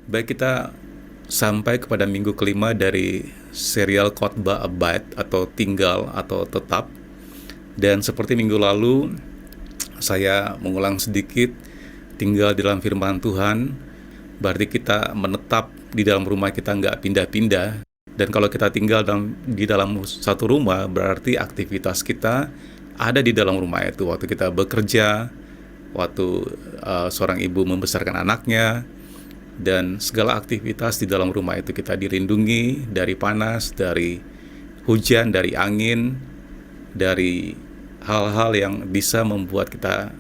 Baik, kita sampai kepada minggu kelima dari serial khotbah Abide atau tinggal atau tetap. Dan seperti minggu lalu, saya mengulang sedikit, tinggal di dalam firman Tuhan, berarti kita menetap di dalam rumah, kita nggak pindah-pindah. Dan kalau kita tinggal di dalam satu rumah, berarti aktivitas kita ada di dalam rumah itu. Waktu kita bekerja, waktu seorang ibu membesarkan anaknya, dan segala aktivitas di dalam rumah itu kita dilindungi dari panas, dari hujan, dari angin, dari hal-hal yang bisa membuat kita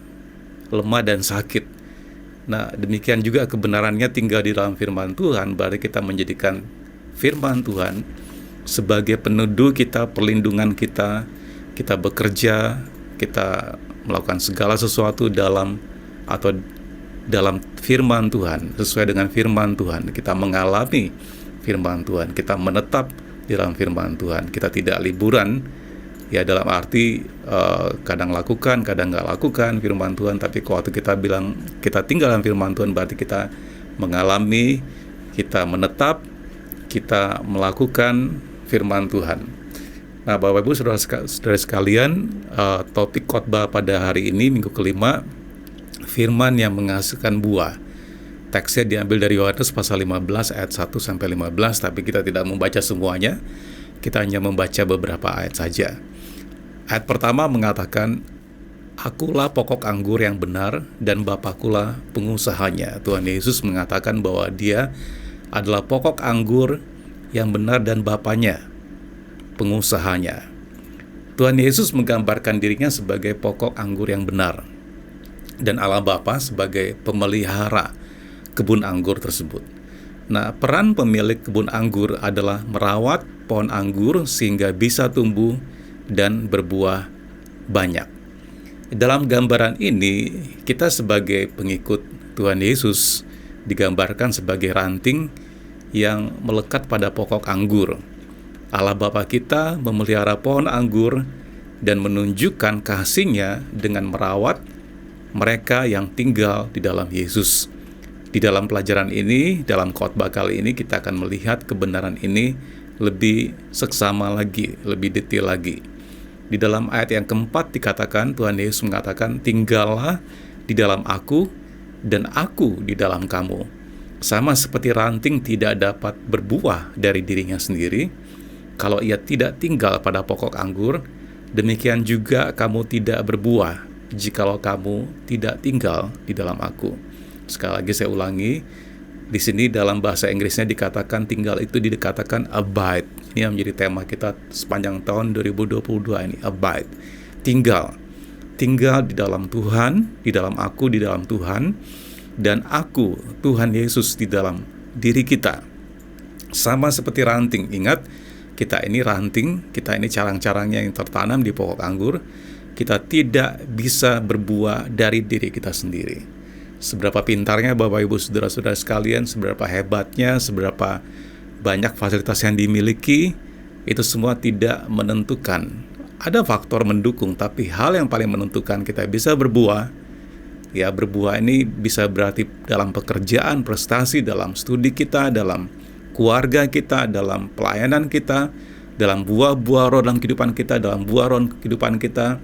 lemah dan sakit. Nah, demikian juga kebenarannya tinggal di dalam firman Tuhan, berarti kita menjadikan firman Tuhan sebagai peneduh kita, perlindungan kita. Kita bekerja, kita melakukan segala sesuatu dalam firman Tuhan, sesuai dengan firman Tuhan. Kita mengalami firman Tuhan, kita menetap di dalam firman Tuhan. Kita tidak liburan, ya dalam arti kadang lakukan, kadang nggak lakukan firman Tuhan. Tapi waktu kita bilang kita tinggal dalam firman Tuhan, berarti kita mengalami, kita menetap, kita melakukan firman Tuhan. Nah, Bapak Ibu saudara sekalian, topik khotbah pada hari ini minggu kelima, firman yang menghasilkan buah. Teksnya diambil dari Yohanes pasal 15 ayat 1 sampai 15, tapi kita tidak membaca semuanya. Kita hanya membaca beberapa ayat saja. Ayat pertama mengatakan, "Akulah pokok anggur yang benar dan Bapakulah pengusahanya." Tuhan Yesus mengatakan bahwa Dia adalah pokok anggur yang benar dan Bapanya pengusahanya. Tuhan Yesus menggambarkan dirinya sebagai pokok anggur yang benar dan Allah Bapa sebagai pemelihara kebun anggur tersebut. Nah, peran pemilik kebun anggur adalah merawat pohon anggur sehingga bisa tumbuh dan berbuah banyak. Dalam gambaran ini, kita sebagai pengikut Tuhan Yesus digambarkan sebagai ranting yang melekat pada pokok anggur. Allah Bapa kita memelihara pohon anggur dan menunjukkan kasih-Nya dengan merawat mereka yang tinggal di dalam Yesus. Di dalam pelajaran ini, dalam khotbah kali ini, kita akan melihat kebenaran ini lebih seksama lagi, lebih detail lagi. Di dalam ayat yang keempat dikatakan, Tuhan Yesus mengatakan, "Tinggallah di dalam Aku dan Aku di dalam kamu." Sama seperti ranting tidak dapat berbuah dari dirinya sendiri, kalau ia tidak tinggal pada pokok anggur, demikian juga kamu tidak berbuah jikalau kamu tidak tinggal di dalam Aku. Sekali lagi saya ulangi, di sini dalam bahasa Inggrisnya dikatakan tinggal itu dikatakan abide. Ini yang menjadi tema kita sepanjang tahun 2022 ini, abide. Tinggal di dalam Tuhan, di dalam Aku, di dalam Tuhan, dan Aku, Tuhan Yesus di dalam diri kita. Sama seperti ranting. Ingat, kita ini ranting, kita ini carang-carangnya yang tertanam di pokok anggur. Kita tidak bisa berbuah dari diri kita sendiri. Seberapa pintarnya Bapak Ibu saudara-saudara sekalian, seberapa hebatnya, seberapa banyak fasilitas yang dimiliki, itu semua tidak menentukan. Ada faktor mendukung, tapi hal yang paling menentukan kita bisa berbuah. Ya, berbuah ini bisa berarti dalam pekerjaan, prestasi, dalam studi kita, dalam keluarga kita, dalam pelayanan kita, dalam buah-buah roh dalam kehidupan kita, dalam buah roh kehidupan kita,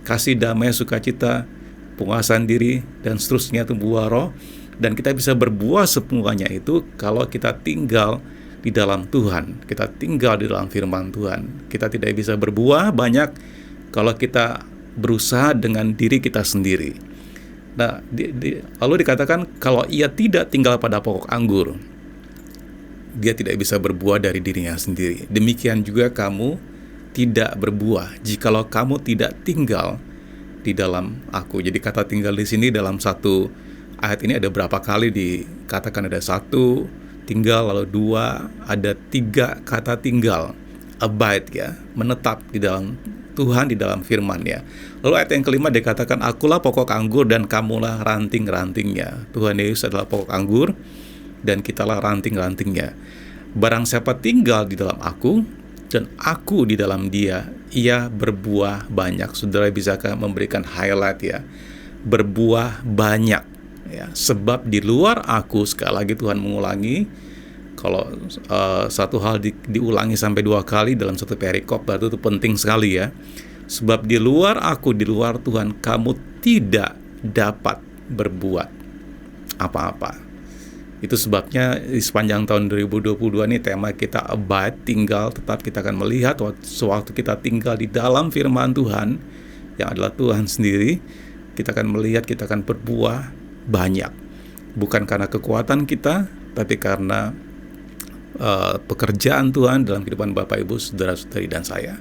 kasih, damai, sukacita, penguasaan diri, dan seterusnya itu buah roh. Dan kita bisa berbuah semuanya itu kalau kita tinggal di dalam Tuhan, kita tinggal di dalam firman Tuhan. Kita tidak bisa berbuah banyak kalau kita berusaha dengan diri kita sendiri. Nah, lalu dikatakan kalau ia tidak tinggal pada pokok anggur, dia tidak bisa berbuah dari dirinya sendiri. Demikian juga kamu tidak berbuah jikalau kamu tidak tinggal di dalam Aku. Jadi kata tinggal di sini dalam satu ayat ini ada berapa kali dikatakan? Ada satu tinggal, lalu dua, ada tiga kata tinggal. Abide, ya, menetap di dalam Tuhan, di dalam firman, ya. Lalu ayat yang kelima dikatakan, "Akulah pokok anggur dan kamulah ranting-rantingnya." Tuhan Yesus adalah pokok anggur dan kitalah ranting-rantingnya. Barang siapa tinggal di dalam Aku dan Aku di dalam Dia, ia berbuah banyak. Saudara bisakah memberikan highlight, ya? Berbuah banyak. Ya, sebab di luar aku, sekali lagi Tuhan mengulangi, kalau satu hal diulangi sampai 2 kali dalam satu perikop, berarti itu penting sekali ya. Sebab di luar aku, di luar Tuhan, kamu tidak dapat berbuat apa-apa. Itu sebabnya di sepanjang tahun 2022 ini tema kita abide, tinggal, tetap. Kita akan melihat sewaktu kita tinggal di dalam firman Tuhan, yang adalah Tuhan sendiri, kita akan melihat kita akan berbuah banyak. Bukan karena kekuatan kita, tapi karena pekerjaan Tuhan dalam kehidupan Bapak, Ibu, Saudara-saudari, dan saya.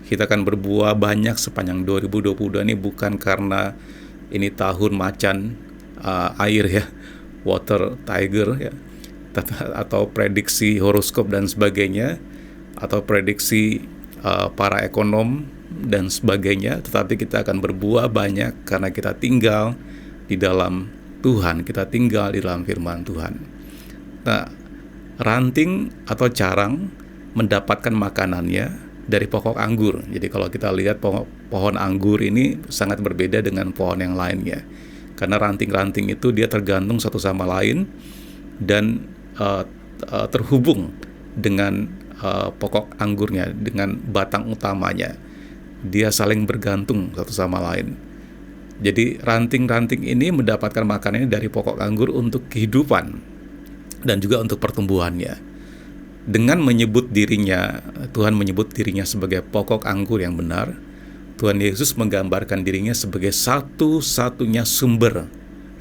Kita akan berbuah banyak sepanjang 2022 ini, bukan karena ini tahun macan air ya, water tiger ya, atau prediksi horoskop dan sebagainya, atau prediksi para ekonom dan sebagainya, tetapi kita akan berbuah banyak karena kita tinggal di dalam Tuhan, kita tinggal di dalam firman Tuhan. Nah, ranting atau carang mendapatkan makanannya dari pokok anggur. Jadi kalau kita lihat pohon anggur ini sangat berbeda dengan pohon yang lainnya, karena ranting-ranting itu dia tergantung satu sama lain dan terhubung dengan pokok anggurnya, dengan batang utamanya. Dia saling bergantung satu sama lain. Jadi ranting-ranting ini mendapatkan makanannya dari pokok anggur untuk kehidupan dan juga untuk pertumbuhannya. Dengan menyebut dirinya, Tuhan menyebut dirinya sebagai pokok anggur yang benar, Tuhan Yesus menggambarkan dirinya sebagai satu-satunya sumber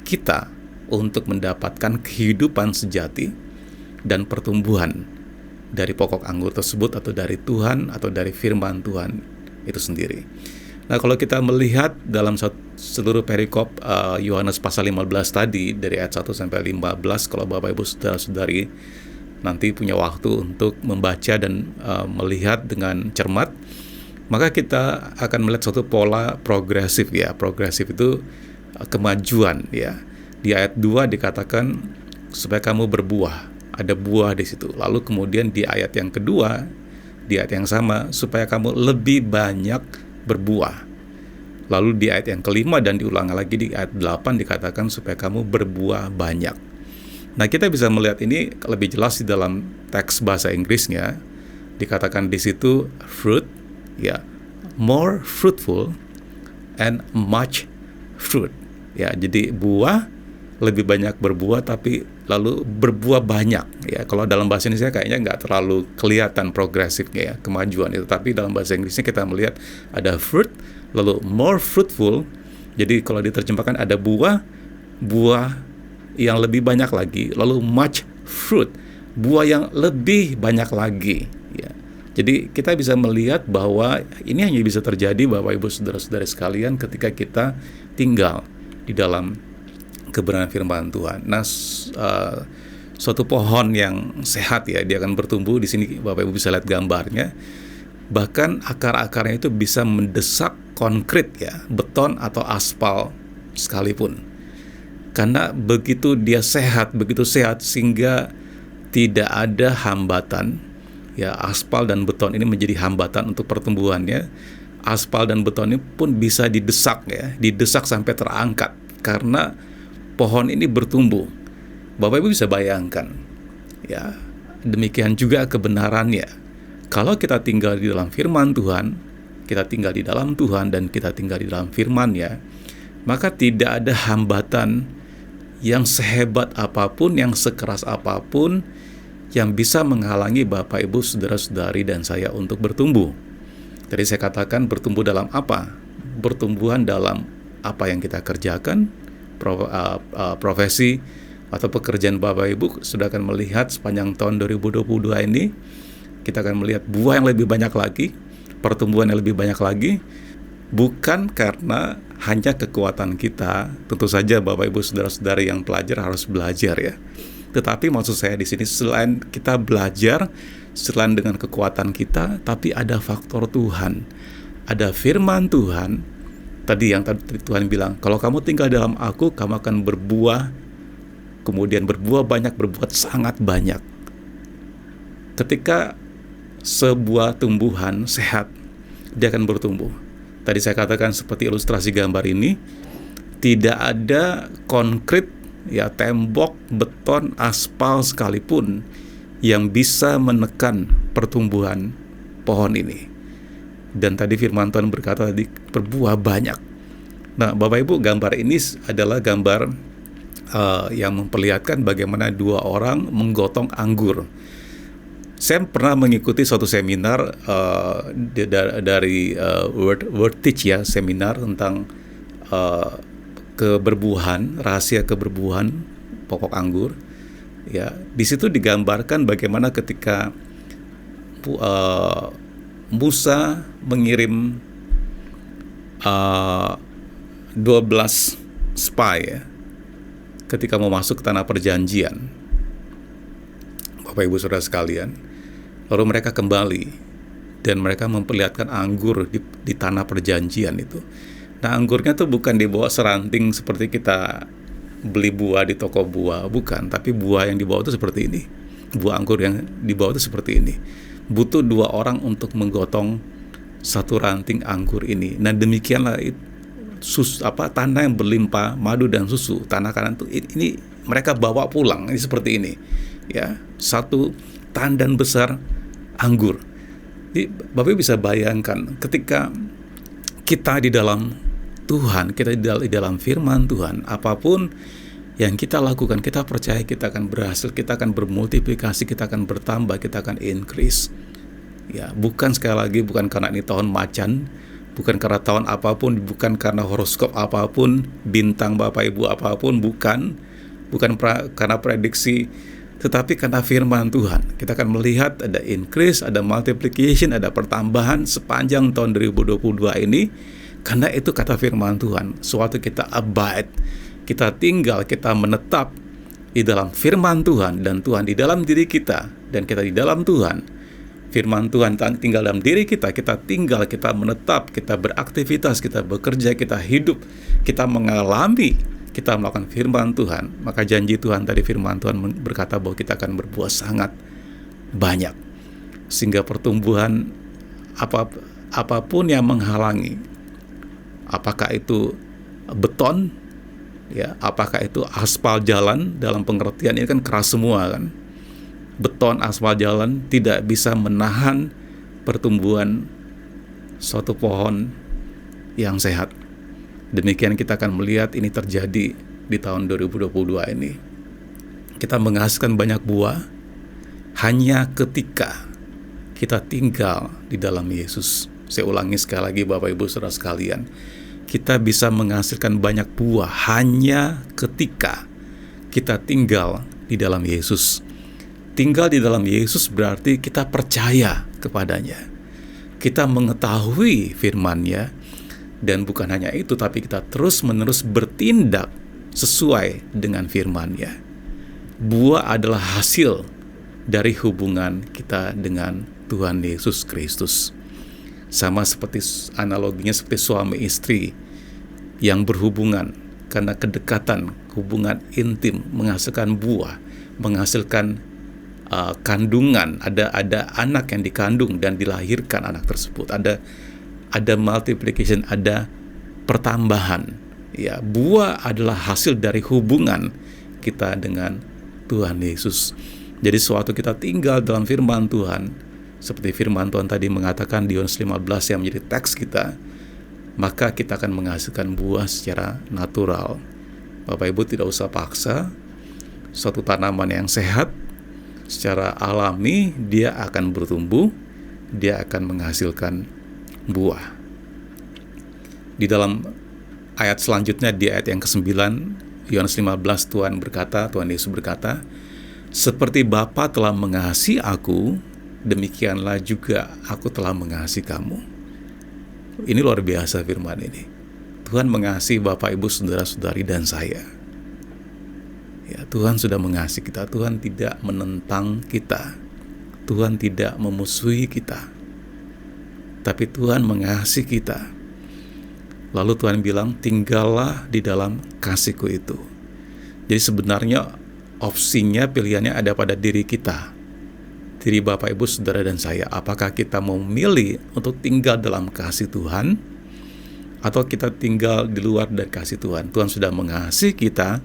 kita untuk mendapatkan kehidupan sejati dan pertumbuhan dari pokok anggur tersebut, atau dari Tuhan, atau dari firman Tuhan itu sendiri. Nah, kalau kita melihat dalam seluruh perikop Yohanes pasal 15 tadi, dari ayat 1 sampai 15, kalau Bapak, Ibu, Saudara-saudari nanti punya waktu untuk membaca dan melihat dengan cermat, maka kita akan melihat suatu pola progresif ya. Progresif itu kemajuan ya. Di ayat 2 dikatakan supaya kamu berbuah, ada buah di situ. Lalu kemudian di ayat yang kedua, di ayat yang sama, supaya kamu lebih banyak berbuah. Lalu di ayat yang kelima dan diulang lagi di ayat 8 dikatakan supaya kamu berbuah banyak. Nah, kita bisa melihat ini lebih jelas di dalam teks bahasa Inggrisnya. Dikatakan di situ fruit, ya, more fruitful and much fruit. Ya, jadi buah, lebih banyak berbuah, tapi lalu berbuah banyak. Ya, kalau dalam bahasa Indonesia kayaknya nggak terlalu kelihatan progresifnya ya, kemajuan itu. Tapi dalam bahasa Inggrisnya kita melihat ada fruit, lalu more fruitful. Jadi kalau diterjemahkan ada buah yang lebih banyak lagi, lalu much fruit, buah yang lebih banyak lagi. Ya. Jadi kita bisa melihat bahwa ini hanya bisa terjadi, Bapak, Ibu, Saudara-saudari sekalian, ketika kita tinggal di dalam kebenaran firman Tuhan. Nah, suatu pohon yang sehat ya, dia akan bertumbuh. Di sini Bapak, Ibu bisa lihat gambarnya. Bahkan akar-akarnya itu bisa mendesak konkrit ya, beton atau aspal sekalipun. Karena begitu dia sehat, begitu sehat sehingga tidak ada hambatan. Ya, aspal dan beton ini menjadi hambatan untuk pertumbuhannya. Aspal dan beton ini pun bisa didesak ya, didesak sampai terangkat karena pohon ini bertumbuh. Bapak, Ibu bisa bayangkan ya, demikian juga kebenarannya. Kalau kita tinggal di dalam firman Tuhan, kita tinggal di dalam Tuhan dan kita tinggal di dalam firman-Nya, maka tidak ada hambatan yang sehebat apapun, yang sekeras apapun yang bisa menghalangi Bapak, Ibu, Saudara-saudari dan saya untuk bertumbuh. Tadi saya katakan bertumbuh dalam apa? Bertumbuhan dalam apa yang kita kerjakan, profesi atau pekerjaan Bapak, Ibu sudah akan melihat sepanjang tahun 2022 ini, kita akan melihat buah yang lebih banyak lagi, pertumbuhan yang lebih banyak lagi, bukan karena hanya kekuatan kita. Tentu saja Bapak, Ibu, Saudara-saudari yang pelajar harus belajar ya. Tetapi maksud saya di sini, selain kita belajar, selain dengan kekuatan kita, tapi ada faktor Tuhan, ada firman Tuhan. Tadi yang Tuhan bilang, kalau kamu tinggal dalam aku, kamu akan berbuah, kemudian berbuah banyak, berbuat sangat banyak. Ketika sebuah tumbuhan sehat, dia akan bertumbuh. Tadi saya katakan seperti ilustrasi gambar ini, tidak ada konkret ya tembok, beton, aspal sekalipun yang bisa menekan pertumbuhan pohon ini. Dan tadi firman Tuhan berkata tadi berbuah banyak. Nah, Bapak Ibu, gambar ini adalah gambar yang memperlihatkan bagaimana dua orang menggotong anggur. Saya pernah mengikuti suatu seminar dari Word Teach ya, seminar tentang keberbuahan, rahasia keberbuahan pokok anggur. Ya, di situ digambarkan bagaimana ketika Musa mengirim 12 spy ya, ketika mau masuk ke tanah perjanjian. Bapak Ibu Saudara sekalian, lalu mereka kembali dan mereka memperlihatkan anggur di tanah perjanjian itu. Nah, anggurnya tuh bukan dibawa seranting seperti kita beli buah di toko buah, bukan, tapi buah yang dibawa itu seperti ini. Buah anggur yang dibawa itu seperti ini. Butuh 2 orang untuk menggotong satu ranting anggur ini. Nah, demikianlah tanah yang berlimpah madu dan susu, tanah kanan itu ini mereka bawa pulang, ini seperti ini ya, satu tandan besar anggur. Jadi Bapak bisa bayangkan ketika kita di dalam Tuhan, kita di dalam firman Tuhan, apapun yang kita lakukan, kita percaya kita akan berhasil, kita akan bermultiplikasi, kita akan bertambah, kita akan increase ya. Bukan, sekali lagi, bukan karena ini tahun macan, bukan karena tahun apapun, bukan karena horoskop apapun, bintang Bapak Ibu apapun, bukan karena prediksi, tetapi karena firman Tuhan. Kita akan melihat ada increase, ada multiplication, ada pertambahan sepanjang tahun 2022 ini, karena itu kata firman Tuhan. Suatu kita abide, kita tinggal, kita menetap di dalam firman Tuhan, dan Tuhan di dalam diri kita, dan kita di dalam Tuhan. Firman Tuhan tinggal dalam diri kita, kita tinggal, kita menetap, kita beraktivitas, kita bekerja, kita hidup, kita mengalami, kita melakukan firman Tuhan. Maka janji Tuhan tadi, firman Tuhan berkata bahwa kita akan berbuah sangat banyak. Sehingga pertumbuhan apapun yang menghalangi, apakah itu beton, ya, apakah itu aspal jalan, dalam pengertian ini kan keras semua kan. Beton, aspal jalan tidak bisa menahan pertumbuhan suatu pohon yang sehat. Demikian kita akan melihat ini terjadi di tahun 2022 ini. Kita menghasilkan banyak buah hanya ketika kita tinggal di dalam Yesus. Saya ulangi sekali lagi Bapak Ibu Saudara sekalian. Kita bisa menghasilkan banyak buah hanya ketika kita tinggal di dalam Yesus. Tinggal di dalam Yesus berarti kita percaya kepadanya. Kita mengetahui firman-Nya, dan bukan hanya itu, tapi kita terus-menerus bertindak sesuai dengan firman-Nya. Buah adalah hasil dari hubungan kita dengan Tuhan Yesus Kristus. Sama seperti analoginya seperti suami istri yang berhubungan karena kedekatan, hubungan intim, menghasilkan buah, menghasilkan kandungan, ada anak yang dikandung dan dilahirkan anak tersebut, ada multiplication, ada pertambahan. Ya, buah adalah hasil dari hubungan kita dengan Tuhan Yesus. Jadi suatu kita tinggal dalam firman Tuhan, seperti firman Tuhan tadi mengatakan di Yohanes 15 yang menjadi teks kita, maka kita akan menghasilkan buah secara natural. Bapak Ibu tidak usah paksa. Suatu tanaman yang sehat secara alami dia akan bertumbuh, dia akan menghasilkan buah. Di dalam ayat selanjutnya, di ayat yang ke-9 Yohanes 15, Tuhan Yesus berkata, seperti Bapa telah mengasihi aku, demikianlah juga aku telah mengasihi kamu. Ini luar biasa firman ini. Tuhan mengasihi Bapak, Ibu, saudara-saudari dan saya. Ya, Tuhan sudah mengasihi kita. Tuhan tidak menentang kita. Tuhan tidak memusuhi kita. Tapi Tuhan mengasihi kita. Lalu Tuhan bilang, tinggallah di dalam kasih-Ku itu. Jadi sebenarnya opsinya, pilihannya ada pada diri kita. Diri Bapak, Ibu, saudara dan saya. Apakah kita mau memilih untuk tinggal dalam kasih Tuhan, atau kita tinggal di luar dari kasih Tuhan? Tuhan sudah mengasihi kita,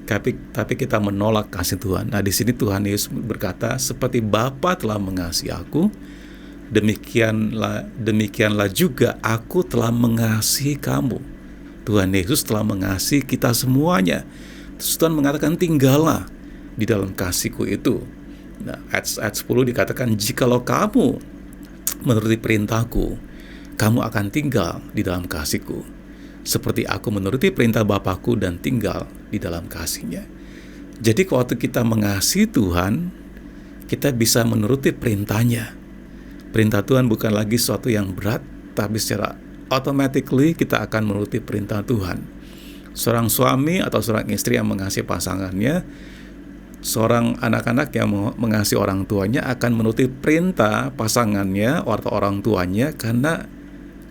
tapi kita menolak kasih Tuhan. Nah, di sini Tuhan Yesus berkata, seperti Bapa telah mengasihi aku, demikianlah juga aku telah mengasihi kamu. Tuhan Yesus telah mengasihi kita semuanya. Terus Tuhan mengatakan, tinggallah di dalam kasihku itu. Nah, ayat 10 dikatakan, jikalau kamu menuruti perintahku, kamu akan tinggal di dalam kasihku, seperti aku menuruti perintah Bapakku dan tinggal di dalam kasihnya. Jadi waktu kita mengasihi Tuhan, kita bisa menuruti perintahnya. Perintah Tuhan bukan lagi sesuatu yang berat, tapi secara automatically kita akan menuruti perintah Tuhan. Seorang suami atau seorang istri yang mengasihi pasangannya, seorang anak-anak yang mengasihi orang tuanya akan menuruti perintah pasangannya atau orang tuanya karena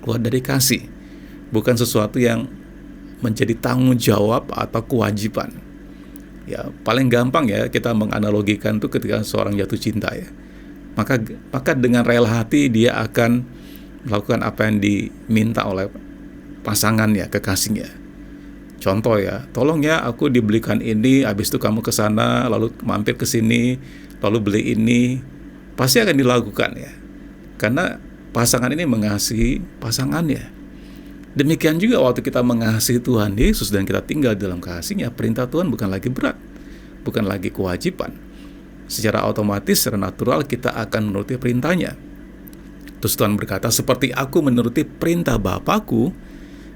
keluar dari kasih. Bukan sesuatu yang menjadi tanggung jawab atau kewajiban. Ya, paling gampang ya kita menganalogikan itu ketika seorang jatuh cinta ya. Maka dengan rela hati dia akan melakukan apa yang diminta oleh pasangannya, kekasihnya. Contoh ya, tolong ya aku dibelikan ini, habis itu kamu ke sana, lalu mampir ke sini, lalu beli ini. Pasti akan dilakukan ya. Karena pasangan ini mengasihi pasangannya. Demikian juga waktu kita mengasihi Tuhan Yesus dan kita tinggal dalam kasih-Nya, perintah Tuhan bukan lagi berat, bukan lagi kewajiban. Secara otomatis, secara natural kita akan menuruti perintahnya. Terus Tuhan berkata, seperti aku menuruti perintah Bapakku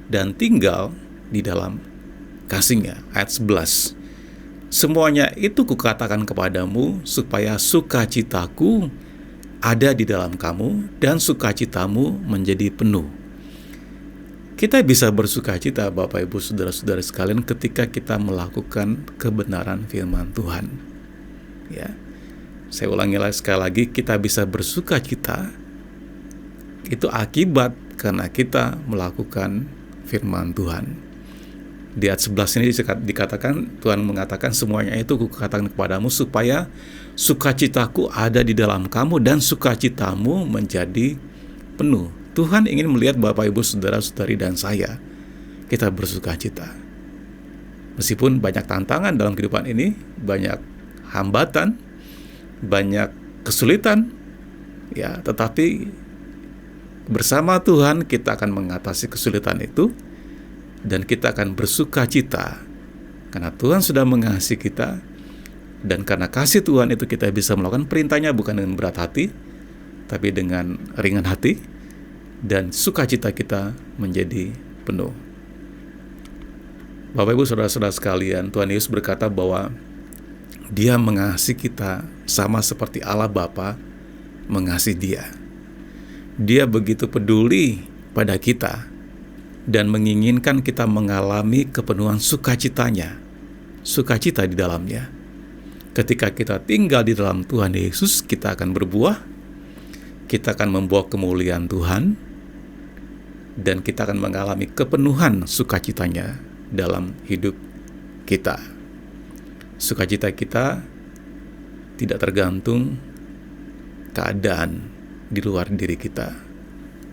dan tinggal di dalam kasih-Nya. Ayat 11. Semuanya itu kukatakan kepadamu supaya sukacitaku ada di dalam kamu dan sukacitamu menjadi penuh. Kita bisa bersukacita, Bapak Ibu Saudara-saudara sekalian, ketika kita melakukan kebenaran firman Tuhan. Ya, saya ulangi sekali lagi, kita bisa bersukacita itu akibat karena kita melakukan firman Tuhan. Di ayat 11 ini dikatakan, Tuhan mengatakan, semuanya itu kukatakan kepadamu supaya sukacitaku ada di dalam kamu dan sukacitamu menjadi penuh. Tuhan ingin melihat Bapak Ibu Saudara-saudari dan saya, kita bersukacita. Meskipun banyak tantangan dalam kehidupan ini, banyak hambatan, banyak kesulitan, ya, tetapi bersama Tuhan kita akan mengatasi kesulitan itu dan kita akan bersukacita karena Tuhan sudah mengasihi kita, dan karena kasih Tuhan itu kita bisa melakukan perintahnya bukan dengan berat hati, tapi dengan ringan hati, dan sukacita kita menjadi penuh. Bapak Ibu Saudara-saudara sekalian, Tuhan Yesus berkata bahwa Dia mengasihi kita sama seperti Allah Bapa mengasihi Dia. Dia begitu peduli pada kita dan menginginkan kita mengalami kepenuhan sukacitanya, sukacita di dalamnya. Ketika kita tinggal di dalam Tuhan Yesus, kita akan berbuah, kita akan membawa kemuliaan Tuhan, dan kita akan mengalami kepenuhan sukacitanya dalam hidup kita. Sukacita kita tidak tergantung keadaan di luar diri kita.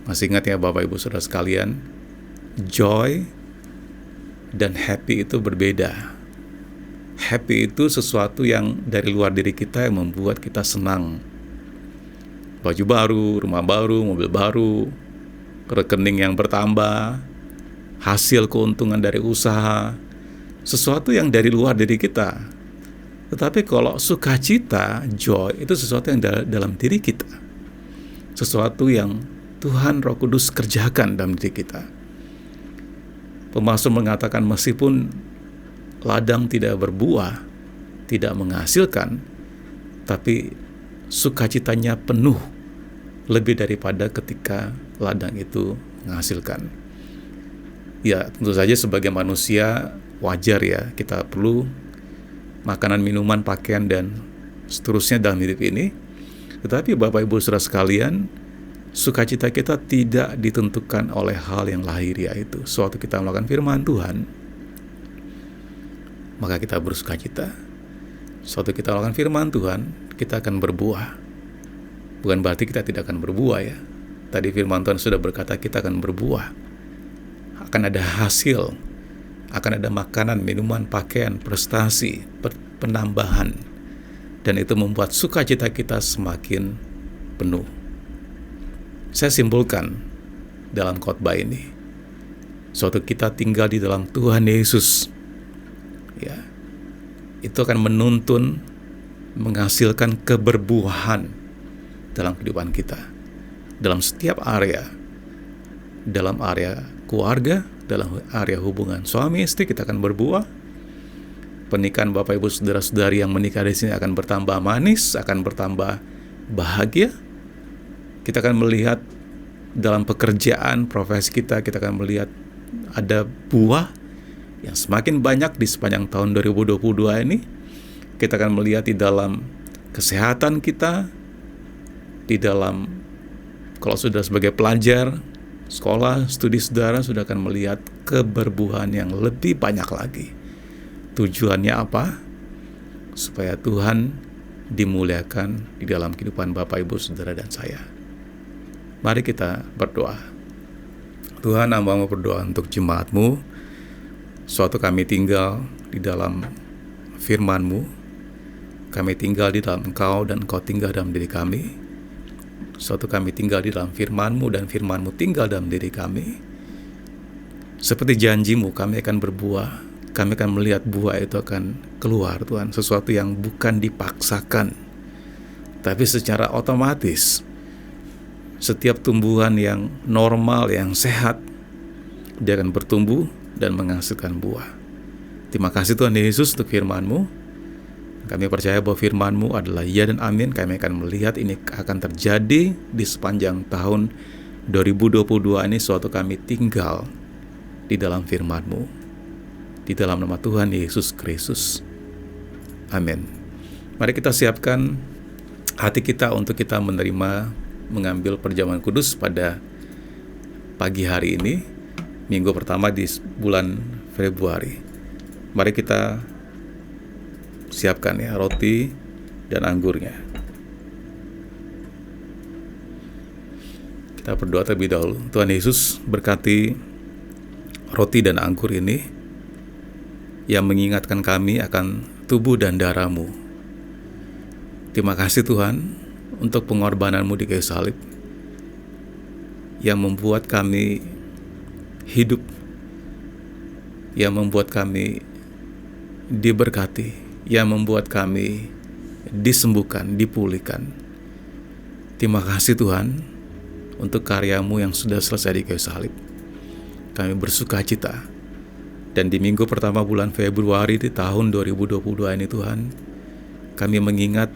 Masih ingat ya Bapak Ibu Saudara sekalian, joy dan happy itu berbeda. Happy itu sesuatu yang dari luar diri kita yang membuat kita senang. Baju baru, rumah baru, mobil baru, rekening yang bertambah, hasil keuntungan dari usaha, sesuatu yang dari luar diri kita. Tetapi kalau sukacita, joy, itu sesuatu yang dalam diri kita, sesuatu yang Tuhan Roh Kudus kerjakan dalam diri kita. Pemasmur mengatakan, meskipun ladang tidak berbuah, tidak menghasilkan, tapi sukacitanya penuh, lebih daripada ketika ladang itu menghasilkan. Ya, tentu saja sebagai manusia wajar ya, kita perlu makanan, minuman, pakaian, dan seterusnya dalam hidup ini. Tetapi Bapak Ibu Saudara sekalian, sukacita kita tidak ditentukan oleh hal yang lahiriah itu. Suatu kita melakukan firman Tuhan, maka kita bersukacita. Suatu kita melakukan firman Tuhan, kita akan berbuah. Bukan berarti kita tidak akan berbuah ya. Tadi firman Tuhan sudah berkata kita akan berbuah. Akan ada hasil, akan ada makanan, minuman, pakaian, prestasi, penambahan. Dan itu membuat sukacita kita semakin penuh. Saya simpulkan dalam khotbah ini, suatu kita tinggal di dalam Tuhan Yesus, ya, itu akan menuntun, menghasilkan keberbuahan dalam kehidupan kita, dalam setiap area, dalam area keluarga, dalam area hubungan suami istri kita akan berbuah. Pernikahan Bapak Ibu saudara-saudari yang menikah di sini akan bertambah manis, akan bertambah bahagia. Kita akan melihat dalam pekerjaan, profesi kita akan melihat ada buah yang semakin banyak di sepanjang tahun 2022 ini. Kita akan melihat di dalam kesehatan kita, di dalam, kalau sudah sebagai pelajar, sekolah, studi saudara sudah akan melihat keberbuahan yang lebih banyak lagi. Tujuannya apa? Supaya Tuhan dimuliakan di dalam kehidupan Bapak, Ibu, Saudara, dan saya. Mari kita berdoa. Tuhan, hamba-Mu berdoa untuk jemaat-Mu. Suatu kami tinggal di dalam firman-Mu. Kami tinggal di dalam Engkau dan Engkau tinggal dalam diri kami. Suatu kami tinggal di dalam firman-Mu dan firman-Mu tinggal dalam diri kami. Seperti janji-Mu, kami akan berbuah. Kami akan melihat buah itu akan keluar, Tuhan. Sesuatu yang bukan dipaksakan, tapi secara otomatis. Setiap tumbuhan yang normal, yang sehat, dia akan bertumbuh dan menghasilkan buah. Terima kasih Tuhan Yesus untuk firman-Mu. Kami percaya bahwa firman-Mu adalah ya dan amin. Kami akan melihat ini akan terjadi di sepanjang tahun 2022 ini. Suatu kami tinggal di dalam firman-Mu, di dalam nama Tuhan Yesus Kristus. Amin. Mari kita siapkan hati kita untuk kita menerima, mengambil perjamuan kudus pada pagi hari ini, minggu pertama di bulan Februari. Mari kita siapkan ya roti dan anggurnya. Kita berdoa terlebih dahulu. Tuhan Yesus, berkati roti dan anggur ini yang mengingatkan kami akan tubuh dan darah-Mu. Terima kasih Tuhan untuk pengorbanan-Mu di kayu salib yang membuat kami hidup, yang membuat kami diberkati, yang membuat kami disembuhkan, dipulihkan. Terima kasih Tuhan untuk karya-Mu yang sudah selesai di kayu salib. Kami bersuka cita. Dan di minggu pertama bulan Februari di tahun 2022 ini Tuhan, kami mengingat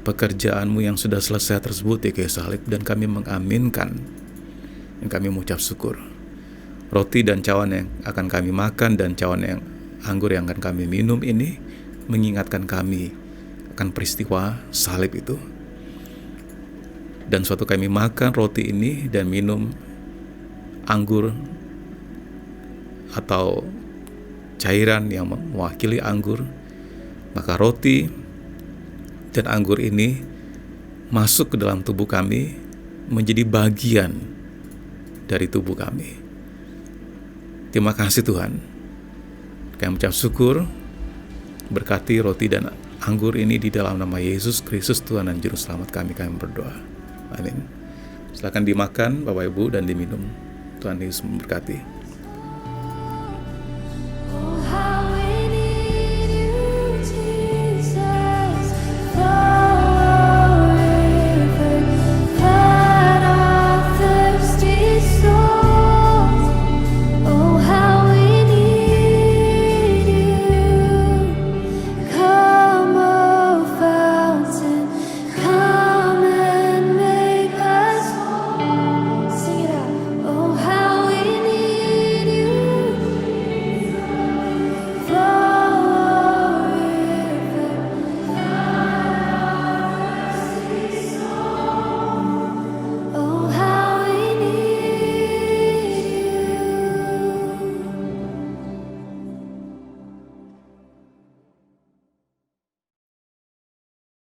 pekerjaan-Mu yang sudah selesai tersebut di kayu salib, dan kami mengaminkan, dan kami mengucap syukur. Roti dan cawan yang akan kami makan dan cawan yang anggur yang akan kami minum ini mengingatkan kami akan peristiwa salib itu. Dan suatu kami makan roti ini dan minum anggur atau cairan yang mewakili anggur, maka roti dan anggur ini masuk ke dalam tubuh kami, menjadi bagian dari tubuh kami. Terima kasih Tuhan. Kami mengucap syukur. Berkati roti dan anggur ini di dalam nama Yesus Kristus Tuhan dan Juru Selamat kami berdoa. Amin. Silakan dimakan Bapak Ibu dan diminum. Tuhan Yesus memberkati.